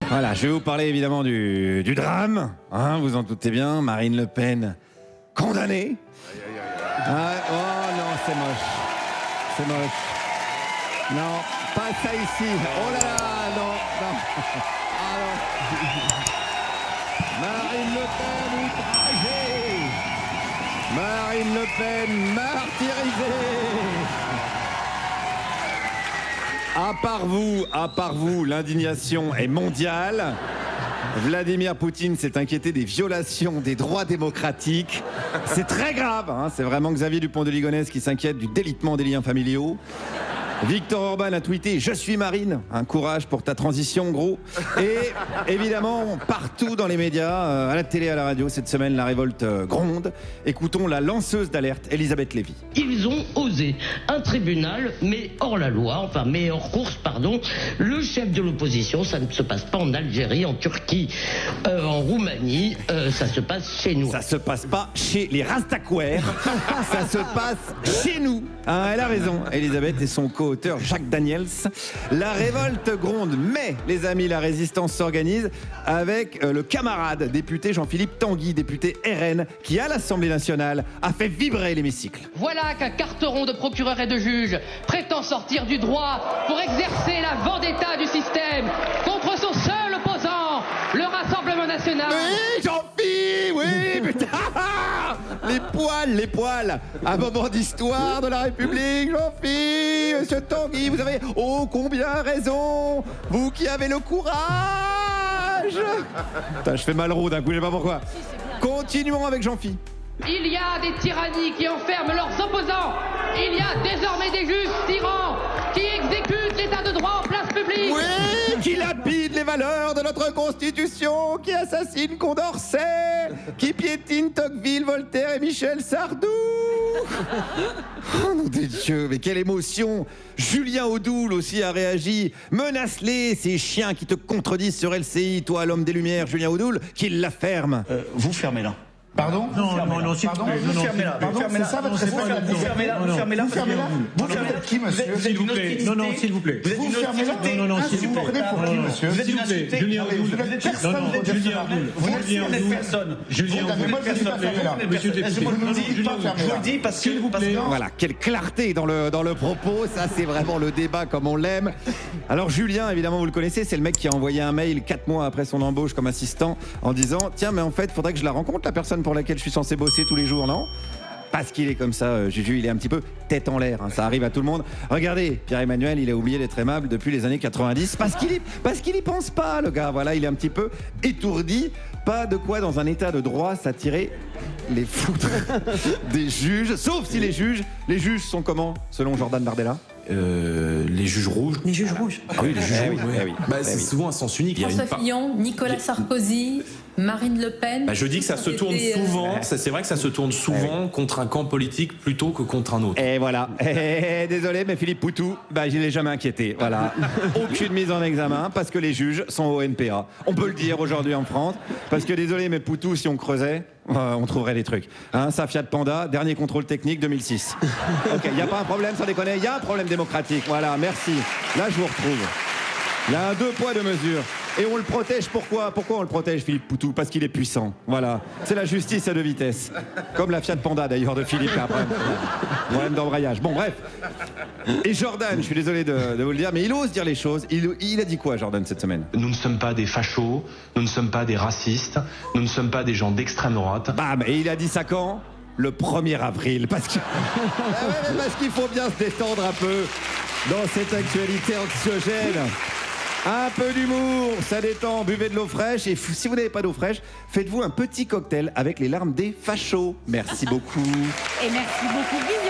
Voilà, je vais vous parler évidemment du drame, hein, vous en doutez bien, Marine Le Pen condamnée. Ah, oh non, c'est moche. C'est moche. Non, pas ça ici. Oh là là, non, non. Ah non. Marine Le Pen outragée. Marine Le Pen martyrisée. À part vous, l'indignation est mondiale. Vladimir Poutine s'est inquiété des violations des droits démocratiques. C'est très grave, hein. C'est vraiment Xavier Dupont de Ligonnès qui s'inquiète du délitement des liens familiaux. Victor Orban a tweeté « Je suis Marine », un courage pour ta transition, gros. Et évidemment, partout dans les médias, à la télé, à la radio, cette semaine, la révolte gronde. Écoutons la lanceuse d'alerte, Elisabeth Lévy. Ils ont osé un tribunal, mais hors la loi, mais hors course, pardon. Le chef de l'opposition, ça ne se passe pas en Algérie, en Turquie, en Roumanie, ça se passe chez nous. Ça se passe pas chez les Rastaquaires, ça se passe chez nous. Ah, elle a raison, Elisabeth et son co-auteur Jacques Daniels. La révolte gronde, mais les amis, la résistance s'organise avec le camarade député Jean-Philippe Tanguy, député RN, qui à l'Assemblée nationale a fait vibrer l'hémicycle. Voilà qu'un carteron de procureurs et de juges prétend sortir du droit pour exercer la vendetta du système contre son seul opposant, le Rassemblement national. Oui, Jean-Philippe, oui, putain. Les poils, un moment d'histoire de la République, Jean-Philippe, monsieur Tanguy, vous avez oh combien raison, vous qui avez le courage. Putain, je fais mal roux d'un coup, je sais pas pourquoi. Continuons avec Jean-Philippe. Il y a des tyrannies qui enferment leurs opposants. Il y a désormais des juges tyrans qui exécutent l'état de droit en place publique. Oui, qui lapide les valeurs de notre Constitution, qui assassine Condorcet, qui piétine Tocqueville, Voltaire et Michel Sardou. Oh nom de Dieu, mais quelle émotion. Julien Audoul aussi a réagi. Menace-les, ces chiens qui te contredisent sur LCI, toi l'homme des Lumières, Julien Audoul, qu'il la ferme. Vous fermez-la. Pardon? Non, s'il vous plaît. Vous fermez-la. Pardon, C'est ça votre responsabilité. Vous fermez-la. Vous fermez-la. Vous êtes qui, monsieur? S'il vous plaît. Non, s'il vous plaît. Vous fermez-la. Non, s'il vous plaît. Pour qui, monsieur? Vous êtes une insulté. Julien Audoul. Vous n'êtes personne. Julien Audoul. Personne. Julien Audoul. Moi, je ne suis pas fermé là. Monsieur le député. Je vous le dis parce que vous plaît. Voilà, quelle clarté dans le propos, ça c'est vraiment le débat comme on l'aime. Alors Julien, évidemment vous le connaissez, c'est le mec qui a envoyé un mail 4 mois après son embauche comme assistant en disant « Tiens mais en fait faudrait que je la rencontre la personne pour laquelle je suis censé bosser tous les jours, non ?» Parce qu'il est comme ça, Juju, il est un petit peu tête en l'air, hein, ça arrive à tout le monde. Regardez, Pierre-Emmanuel, il a oublié d'être aimable depuis les années 90 parce qu'il y pense pas, le gars. Voilà, il est un petit peu étourdi. Pas de quoi, dans un état de droit, s'attirer les foudres des juges. Sauf si les juges sont comment, selon Jordan Bardella? Les juges rouges. Les juges rouges. Ah oui, les juges rouges. Oui. C'est souvent un sens unique. François Fillon, Nicolas Sarkozy, Marine Le Pen. Je dis que ça se tourne souvent, c'est vrai que ça se tourne souvent contre un camp politique plutôt que contre un autre. Et voilà. Désolé, mais Philippe Poutou, je l'ai jamais inquiété. Voilà. Aucune mise en examen parce que les juges sont au NPA. On peut le dire aujourd'hui en France. Parce que désolé, mais Poutou, si on creusait, on trouverait des trucs. Hein, ça Fiat Panda, dernier contrôle technique 2006. Ok, il n'y a pas un problème, sans déconner, il y a un problème démocratique. Voilà, merci. Là, je vous retrouve. Il y a un 2 poids 2 mesures. Et on le protège, pourquoi on le protège, Philippe Poutou? Parce qu'il est puissant. Voilà. C'est la justice à 2 vitesses. Comme la Fiat Panda, d'ailleurs, de Philippe. Après, problème d'embrayage. Bon, bref. Et Jordan, je suis désolé de vous le dire, mais il ose dire les choses. Il a dit quoi, Jordan, cette semaine? Nous ne sommes pas des fachos, nous ne sommes pas des racistes, nous ne sommes pas des gens d'extrême droite. Bam. Et il a dit ça quand? Le 1er avril. Parce qu'il faut bien se détendre un peu dans cette actualité anxiogène. Un peu d'humour, ça détend, buvez de l'eau fraîche et si vous n'avez pas d'eau fraîche, faites-vous un petit cocktail avec les larmes des fachos. Merci beaucoup. Et merci beaucoup, Guillaume.